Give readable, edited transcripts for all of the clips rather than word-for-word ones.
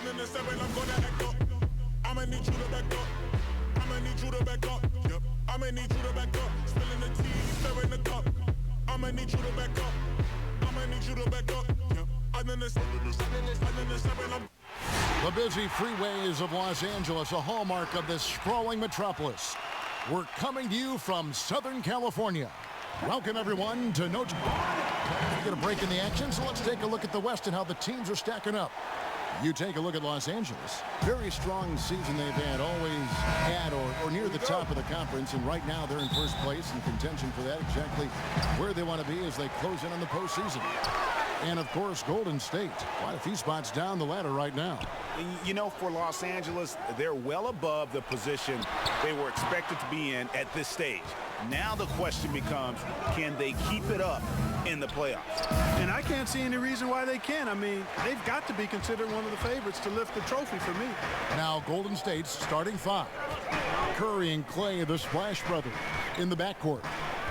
in the 7, I'm gonna act up. I'ma need you to back up. I'ma need you to back up. Yep. I'ma need you to back up. Spilling the tea, stirring the cup. I'ma need you to back up. I'ma need you to back up. Yep. I'm in the 7, The busy freeways of Los Angeles, a hallmark of this sprawling metropolis. We're coming to you from Southern California. Welcome, everyone, to We get a break in the action, so let's take a look at the West and how the teams are stacking up. You take a look at Los Angeles. Very strong season they've had, always at or near the top of the conference, and right now they're in first place in contention for that, exactly where they want to be as they close in on the postseason. And, of course, Golden State. Quite a few spots down the ladder right now. You know, for Los Angeles, they're well above the position they were expected to be in at this stage. Now the question becomes, can they keep it up in the playoffs? And I can't see any reason why they can. I mean, they've got to be considered one of the favorites to lift the trophy for me. Now Golden State's starting five. Curry and Clay, the Splash Brothers, in the backcourt.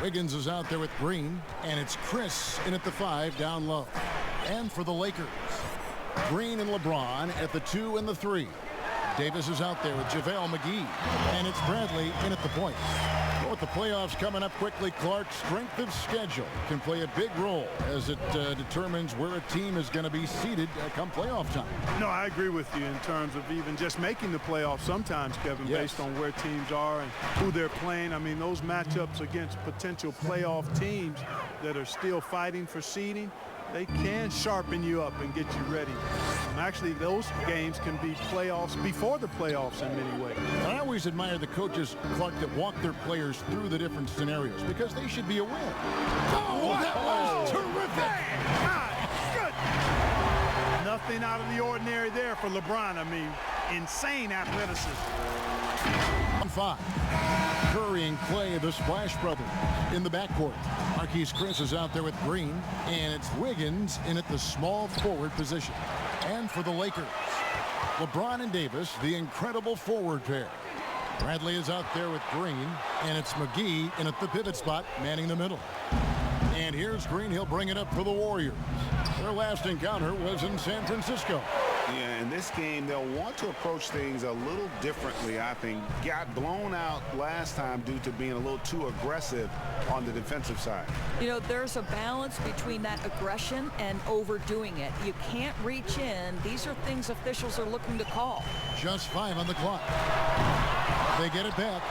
Wiggins is out there with Green, and it's Chris in at the 5 down low. And for the Lakers, Green and LeBron at the 2 and the 3. Davis is out there with JaVale McGee, and it's Bradley in at the point. Well, with the playoffs coming up quickly, Clark's strength of schedule can play a big role as it determines where a team is going to be seated come playoff time. No, I agree with you in terms of even just making the playoffs sometimes, Kevin, based on where teams are and who they're playing. I mean, those matchups against potential playoff teams that are still fighting for seeding, they can sharpen you up and get you ready. Actually, those games can be playoffs before the playoffs in many ways. I always admire the coaches, Clark, that walk their players through the different scenarios because they should be a win. Oh, that was terrific! Good. Nothing out of the ordinary there for LeBron. I mean, insane athleticism. On 5, Curry and Clay, the Splash Brothers, in the backcourt. Marquise Chris is out there with Green, and it's Wiggins in at the small forward position. And for the Lakers, LeBron and Davis, the incredible forward pair. Bradley is out there with Green, and it's McGee in at the pivot spot, manning the middle. And here's Green. He'll bring it up for the Warriors. Their last encounter was in San Francisco. Yeah, in this game, they'll want to approach things a little differently, I think. Got blown out last time due to being a little too aggressive on the defensive side. You know, there's a balance between that aggression and overdoing it. You can't reach in. These are things officials are looking to call. Just 5 on the clock. They get it back.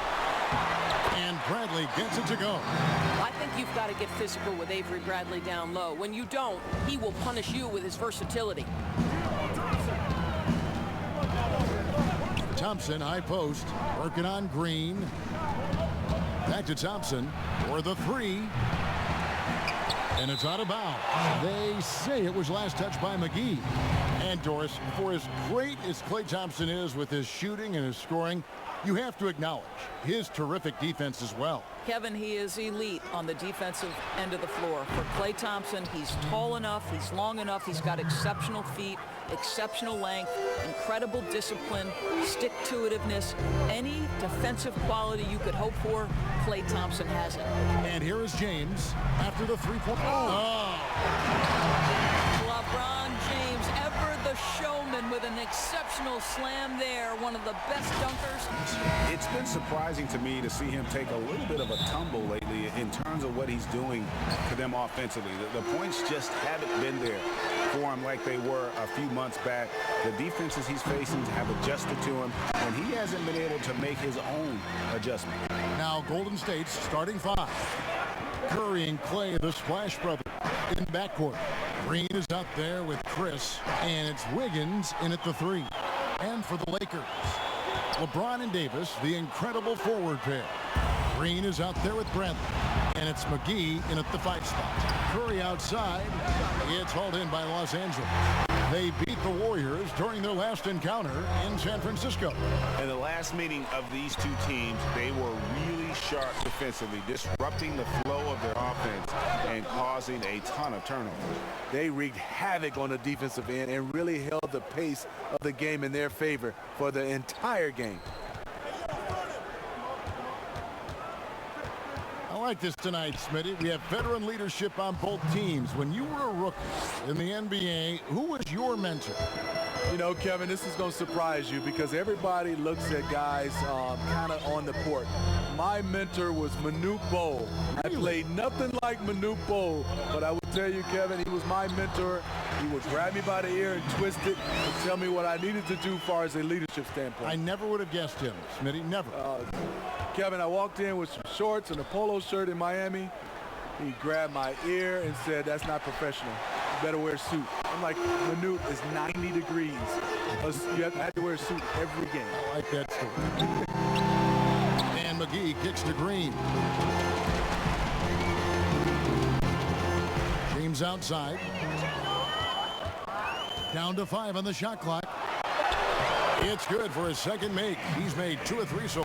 And Bradley gets it to go. I think you've got to get physical with Avery Bradley down low. When you don't, he will punish you with his versatility. Thompson, high post, working on Green. Back to Thompson for the 3. And it's out of bounds. They say it was last touched by McGee. And Doris, for as great as Klay Thompson is with his shooting and his scoring, you have to acknowledge his terrific defense as well. Kevin, he is elite on the defensive end of the floor. For Klay Thompson, he's tall enough, he's long enough, he's got exceptional feet, exceptional length, incredible discipline, stick-to-itiveness. Any defensive quality you could hope for, Klay Thompson has it. And here is James after the 3-point. LeBron James, ever the showman, with an exceptional slam there. One of the best dunkers. It's been surprising to me to see him take a little bit of a tumble lately in terms of what he's doing to them offensively. The points just haven't been there for him like they were a few months back. The defenses he's facing have adjusted to him, and he hasn't been able to make his own adjustment. Now Golden State's starting 5. Curry and Clay, the Splash Brothers, in the backcourt. Green is out there with Chris, and it's Wiggins in at the 3. And for the Lakers, LeBron and Davis, the incredible forward pair. Green is out there with Bradley, and it's McGee in at the 5 spot. Curry outside. It's hauled in by Los Angeles. They beat the Warriors during their last encounter in San Francisco. In the last meeting of these two teams, they were really sharp defensively, disrupting the flow of their offense and causing a ton of turnovers. They wreaked havoc on the defensive end and really held the pace of the game in their favor for the entire game. Well, like this tonight, Smitty. We have veteran leadership on both teams. When you were a rookie in the NBA, who was your mentor? You know, Kevin, this is going to surprise you because everybody looks at guys kind of on the court. My mentor was Manute Bol. I played nothing like Manute Bol, but I will tell you, Kevin, he was my mentor. He would grab me by the ear and twist it and tell me what I needed to do as far as a leadership standpoint. I never would have guessed him, Smitty, never. Kevin, I walked in with some shorts and a polo shirt in Miami. He grabbed my ear and said, "That's not professional. You better wear a suit." I'm like, Manute, is 90 degrees. You have to wear a suit every game. I like that story. And McGee kicks to Green. James outside. Down to 5 on the shot clock. It's good for his second make. He's made 2 of 3 so